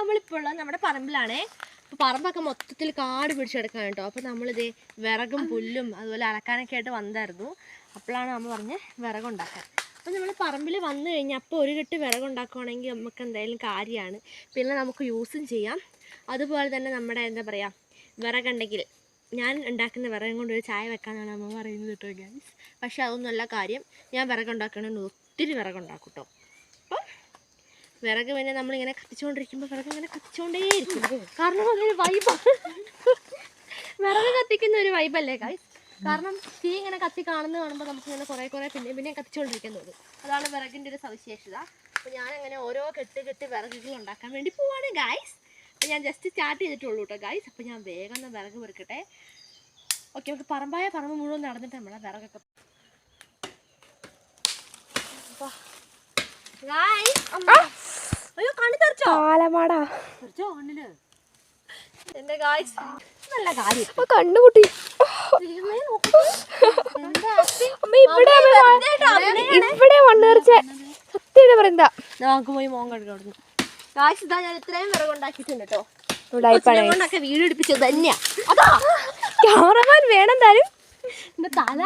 നമ്മളിപ്പോൾ ഉള്ളത് നമ്മുടെ പറമ്പിലാണേ. അപ്പോൾ പറമ്പൊക്കെ മൊത്തത്തിൽ കാട് പിടിച്ചെടുക്കാൻ കേട്ടോ. അപ്പോൾ നമ്മളിത് വിറകും പുല്ലും അതുപോലെ അലക്കാനൊക്കെ ആയിട്ട് വന്നായിരുന്നു. അപ്പോഴാണ് നമ്മൾ പറഞ്ഞ് വിറകുണ്ടാക്കാൻ. അപ്പോൾ നമ്മൾ പറമ്പിൽ വന്നു കഴിഞ്ഞാൽ അപ്പോൾ ഒരു കെട്ട് വിറകുണ്ടാക്കുകയാണെങ്കിൽ നമുക്ക് എന്തായാലും കാര്യമാണ്. പിന്നെ നമുക്ക് യൂസും ചെയ്യാം. അതുപോലെ തന്നെ നമ്മുടെ എന്താ പറയുക, വിറകുണ്ടെങ്കിൽ ഞാൻ ഉണ്ടാക്കുന്ന വിറകും കൊണ്ട് ഒരു ചായ വെക്കാനാണ് അമ്മ പറയുന്നത് കേട്ടോ ഗൈസ്. പക്ഷേ അതൊന്നുമല്ല കാര്യം. ഞാൻ വിറകുണ്ടാക്കണമെന്ന് ഒത്തിരി വിറകുണ്ടാക്കും കേട്ടോ. അപ്പം വിറക് പിന്നെ നമ്മളിങ്ങനെ കത്തിച്ചുകൊണ്ടിരിക്കുമ്പോൾ വിറക് ഇങ്ങനെ കത്തിച്ചുകൊണ്ടേയിരിക്കും. കാരണം അതൊരു വൈബാണ്. വിറക് കത്തിക്കുന്ന ഒരു വൈബല്ലേ ഗൈസ്. കാരണം തീ ഇങ്ങനെ കത്തി കാണുമ്പോൾ നമുക്കിങ്ങനെ കുറേ പിന്നെ കത്തിച്ചുകൊണ്ടിരിക്കാൻ തോന്നും. അതാണ് വിറകിൻ്റെ ഒരു സവിശേഷത. അപ്പോൾ ഞാനങ്ങനെ ഓരോ കെട്ട് വിറകുകൾ ഉണ്ടാക്കാൻ വേണ്ടി പോവാണ് ഗൈസ്. അപ്പോൾ ഞാൻ ജസ്റ്റ് സ്റ്റാർട്ട് ചെയ്തിട്ടുള്ളൂ കേട്ടോ ഗൈസ്. അപ്പോൾ ഞാൻ വേഗം വിറക് പെറുക്കട്ടെ. ഓക്കെ, നമുക്ക് പറമ്പ് മുഴുവൻ നടന്നിട്ട് നമ്മളെ വിറകൊക്കെ അയ്യോ കണ്ണി തെറിച്ചോ കണ്ണില്. എന്റെ ഗൈസ് നല്ല കാര്യം കണ്ണുകുട്ടി ഇവിടെ വണ്ണേർച്ച സത്യം പറയുന്ന നമുക്ക് പോയി മോൻ കഴുകുന്നു. ഗൈസ് ഇതാ ഞാൻ ഇത്രയും വിറകുണ്ടാക്കിയിട്ടുണ്ട് കേട്ടോ. കൊണ്ടൊക്കെ വീഡിയോ എടുപ്പിച്ചത് തന്നെയാ. അതാ ക്യാമറമാൻ വേണം താനും. എന്റെ തല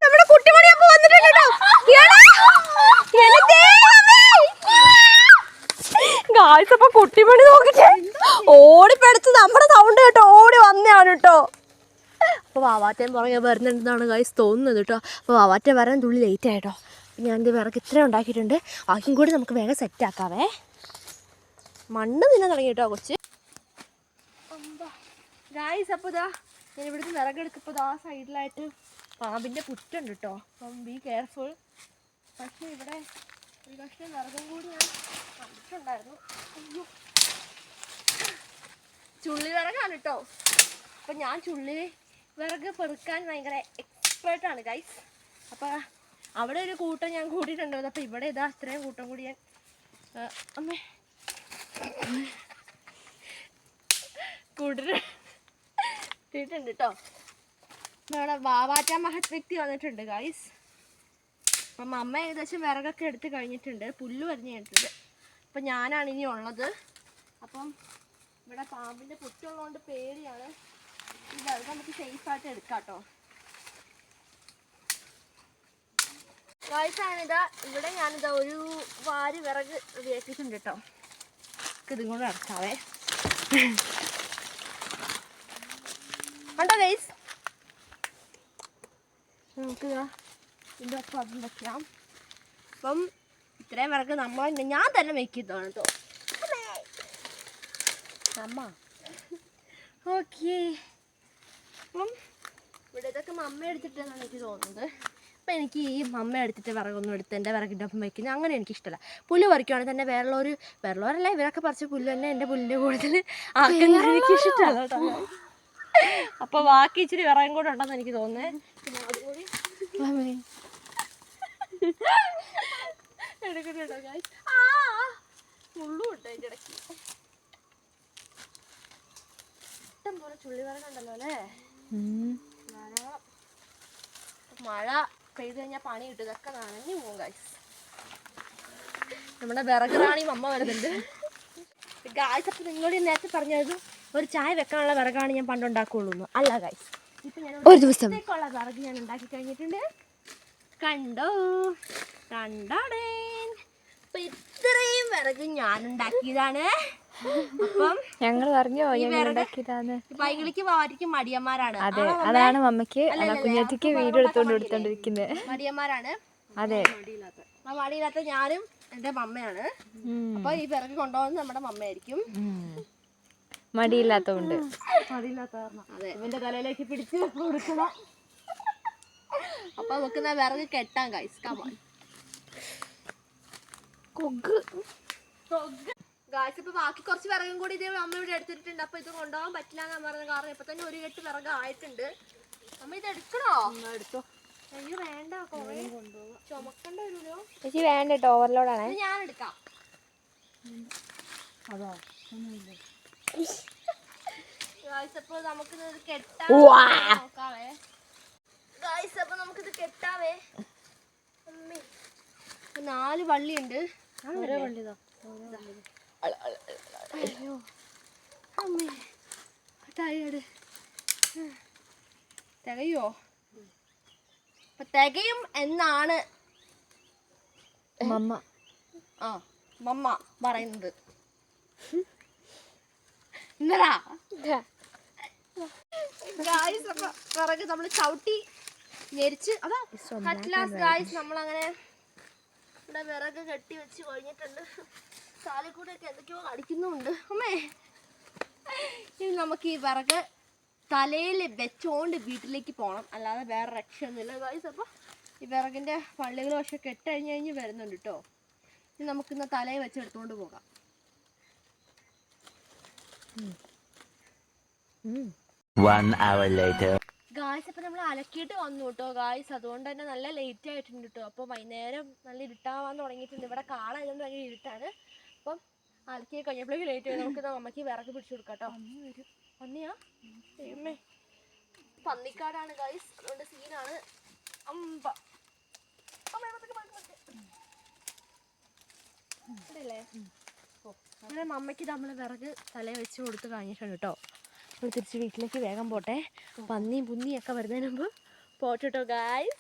നമ്മുടെ കുട്ടിമണിയപ്പോ വന്നിട്ടുണ്ടോ. ഗായ്സ് അപ്പൊ കുട്ടിമണി നോക്കിട്ട് ഓടിപ്പടിച്ച് നമ്മുടെ സൗണ്ട് കേട്ടോ ഓടി വന്നതാണ് കേട്ടോ. അപ്പോൾ വാവാറ്റയും പുറകെ വരുന്നുണ്ടെന്നാണ് ഗായ്സ് തോന്നുന്നത് കേട്ടോ. അപ്പോൾ വാവാറ്റ വരാൻ തുള്ളി ലേറ്റ് ആയിട്ടോ. ഞാൻ എൻ്റെ വിറക് ഇത്രയും ഉണ്ടാക്കിയിട്ടുണ്ട്. ബാക്കിയും കൂടി നമുക്ക് വേഗം സെറ്റ് ആക്കാവേ. മണ്ണ് തിന്നാൻ തുടങ്ങി കേട്ടോ കൊച്ച്. ഗായ്സ് അപ്പോൾ ഇതാ ഞാൻ ഇവിടുത്തെ വിറകെടുക്കപ്പോൾ ആ സൈഡിലായിട്ട് പാമ്പിൻ്റെ പുറ്റുണ്ട് കേട്ടോ. അപ്പം ബി കെയർഫുൾ. പക്ഷേ ഇവിടെ ഒരു പക്ഷേ വിറകും കൂടി ഞാൻ കണ്ടിട്ടുണ്ടായിരുന്നു. അയ്യോ ചുള്ളി വിറകാണ് കേട്ടോ. അപ്പം ഞാൻ ചുള്ളി വിറക് പെറുക്കാൻ ഭയങ്കര എക്സ്പേർട്ടാണ് ഗൈസ്. അപ്പോൾ അവിടെ ഒരു കൂട്ടം ഞാൻ കൂട്ടിയിട്ടുണ്ടായിരുന്നു. അപ്പോൾ ഇവിടെ ഇതാ ഇത്രയും കൂട്ടം കൂടി ഞാൻ അമ്മേ കൂട്ടിട്ടുണ്ട് കേട്ടോ. നമ്മുടെ വാവാറ്റ മഹത് വ്യക്തി വന്നിട്ടുണ്ട് ഗൈസ്. അപ്പം അമ്മ ഏകദേശം വിറകൊക്കെ എടുത്ത് കഴിഞ്ഞിട്ടുണ്ട്. പുല്ല് വരിഞ്ഞ് കഴിഞ്ഞിട്ടുണ്ട്. അപ്പം ഞാനാണ് ഇനി ഉള്ളത്. അപ്പം ഇവിടെ പാമ്പിൻ്റെ പുറ്റുള്ളതുകൊണ്ട് പേടിയാണ്. ഈ വിറക് നമുക്ക് സേഫായിട്ട് എടുക്കാം കേട്ടോ. ഗൈസാണിതാ ഇവിടെ ഞാനിതാ ഒരു വാരി വിറക് റെഡിയാക്കിയിട്ടുണ്ട് കേട്ടോ. ഇതും കൂടെ അടക്കാവേ. കണ്ടോ ഗൈസ്, നമുക്കിതാ ഇതിൻ്റെ ഒപ്പം അതും വയ്ക്കാം. അപ്പം ഇത്രയും വിറക് ഞാൻ തന്നെ വെക്കുന്നതാണ് കേട്ടോ അമ്മ. ഓക്കെ, അപ്പം ഇവിടെ ഇതൊക്കെ മമ്മ എടുത്തിട്ടെന്നാണ് എനിക്ക് തോന്നുന്നത്. അപ്പം എനിക്ക് ഈ മമ്മ എടുത്തിട്ട് വിറകൊന്നും എടുത്ത് എൻ്റെ വിറകിൻ്റെ ഒപ്പം വയ്ക്കുന്നത് അങ്ങനെ എനിക്കിഷ്ടമല്ല. പുല്ല് പറിക്കുവാണെങ്കിൽ തന്നെ വേറുള്ളവരല്ല ഇവരൊക്കെ പറിച്ച പുല്ല് തന്നെ എൻ്റെ പുല്ലിൻ്റെ കൂടുതൽ ആക്കുന്നത് എനിക്കിഷ്ടമല്ല കേട്ടോ. അപ്പോൾ ബാക്കി ഇച്ചിരി വിറകും കൂടെ ഉണ്ടെന്ന് എനിക്ക് തോന്നുന്നത്. പിന്നെ അതുകൂടി എടുക്കട്ടോ ഗൈസ്. മുള്ളും ഉണ്ട് അതിൻ്റെ ഇടയ്ക്ക്. ഇഷ്ടം പോലെ ചുള്ളി വിറകുണ്ടല്ലോ അല്ലേ. മഴ പെയ്ത് കഴിഞ്ഞാൽ പണി കിട്ടും. ഇതൊക്കെ നനഞ്ഞു പോകും ഗൈസ്. നമ്മുടെ വിറക് റാണി അമ്മ വരുന്നുണ്ട് ഗൈസ്. അപ്പം നിങ്ങൾ നേരത്തെ പറഞ്ഞായിരുന്നു ഒരു ചായ വെക്കാനുള്ള വിറകാണ് ഞാൻ പണ്ടുണ്ടാക്കുള്ളൂ. അല്ല ഗൈസ്, ഇപ്പം ഞാൻ ഒരു ദിവസത്തേക്കുള്ള വിറക് ഞാൻ ഉണ്ടാക്കി കഴിഞ്ഞിട്ടുണ്ട്. കണ്ടോ കണ്ടോടേ. അപ്പം ഇത്രയും വിറക് ഞാൻ ഉണ്ടാക്കിയതാണ്. അപ്പം ഞങ്ങൾ പറഞ്ഞു വൈകിളിക്ക് വാരിക്കും മടിയന്മാരാണ്. അതാണ് മമ്മയ്ക്ക് കുഞ്ഞാറ്റിക്ക് വീഡിയോ എടുത്തോണ്ടിരിക്കുന്നത്. മടിയന്മാരാണ്. അതെ, മടിയില്ലാത്ത ഞാനും എൻ്റെ മമ്മയാണ്. അപ്പൊ ഈ വിറക് കൊണ്ടുപോകുന്നത് നമ്മുടെ മമ്മയായിരിക്കും. മടിയില്ലാത്തോണ്ട് അതെ, ഇവന്റെ തലയിലേക്ക് പിടിച്ച് കൊടുക്കണം. അപ്പൊ നമുക്ക് വിറക് കെട്ടാൻ ഗൈസ്. Come on guys. ഇപ്പൊ ബാക്കി കുറച്ച് വിറകും കൂടി ഇത് അമ്മ ഇവിടെ എടുത്തിട്ടുണ്ട്. അപ്പൊ ഇത് കൊണ്ടുപോകാൻ പറ്റില്ല എന്നാ പറഞ്ഞത്. കാരണം ഇപ്പൊ തന്നെ ഒരു കെട്ട് വിറക് ആയിട്ടുണ്ട്. അമ്മ ഇത് എടുക്കണോ? എടുത്തോ. അയ്യോ വേണ്ട, ചുമക്കണ്ട വരുമല്ലോ. ചേച്ചി വേണ്ട കേട്ടോ, ഓവർലോഡാണ്. ഞാൻ എടുക്കാം. അതാ ഗായ്സ്. അപ്പൊ നമുക്കിത് കെട്ടാം നോക്കാവേ ഗായ്സ്. അപ്പൊ നമുക്കിത് കെട്ടാവേ. 4 വള്ളിയുണ്ട്. ഓരോ വള്ളിതാ അയ്യോ അമ്മേ ടയേർഡ്. തികയോ? അപ്പൊ തികയും എന്നാണ് മമ്മ പറയുന്നത്. എന്നടാ വിറക് നമ്മള് ചവിട്ടി ഞെരിച്ച് അതാ ഗായ്സ് നമ്മളങ്ങനെ ഇവിടെ വിറക് കെട്ടി വെച്ച് കഴിഞ്ഞിട്ടുണ്ട്. കാലിൽ കൂടെ ഒക്കെ എന്തൊക്കെയോ കടിക്കുന്നുണ്ട്. അമ്മേ ഇനി നമുക്ക് ഈ വിറക് തലയിൽ വെച്ചോണ്ട് വീട്ടിലേക്ക് പോകണം, അല്ലാതെ വേറെ രക്ഷയൊന്നുമില്ല ഗായ്സ്. അപ്പോൾ ഈ വിറകിൻ്റെ പള്ളികൾ പക്ഷെ കെട്ടഴിഞ്ഞ് വരുന്നുണ്ട് കേട്ടോ. ഇനി നമുക്കിന്ന് തലയിൽ വെച്ച് എടുത്തുകൊണ്ട് പോകാം. ഗായ്സ് അപ്പം നമ്മൾ അലക്കിയിട്ട് വന്നു കേട്ടോ ഗായ്സ്. അതുകൊണ്ട് തന്നെ നല്ല ലേറ്റ് ആയിട്ടുണ്ട് കേട്ടോ. അപ്പോൾ വൈകുന്നേരം നല്ല ഇരുട്ടാവാൻ തുടങ്ങിയിട്ടുണ്ട്. ഇവിടെ കാളായതുകൊണ്ട് ഭയങ്കര ഇരുട്ടാണ്. അപ്പം അലക്കി കഴിഞ്ഞപ്പോഴേക്കും ലേറ്റ് ആയി. നമുക്ക് അമ്മയ്ക്ക് വിറക് പിടിച്ചു കൊടുക്കാം കേട്ടോ. പന്നിയാ അമ്മേ, പന്നിക്കാടാണ് ഗായ്സ്, അതുകൊണ്ട് സീനാണ്. അങ്ങനെ അമ്മയ്ക്ക് നമ്മൾ വിറക് തലയിൽ വെച്ച് കൊടുത്ത് കഴിഞ്ഞിട്ടുണ്ട് കേട്ടോ. നമ്മൾ തിരിച്ച് വീട്ടിലേക്ക് വേഗം പോട്ടെ. പന്നിയും പുന്നിയൊക്കെ വരുന്നതിന് മുമ്പ് പോട്ടെ കേട്ടോ ഗായ്സ്.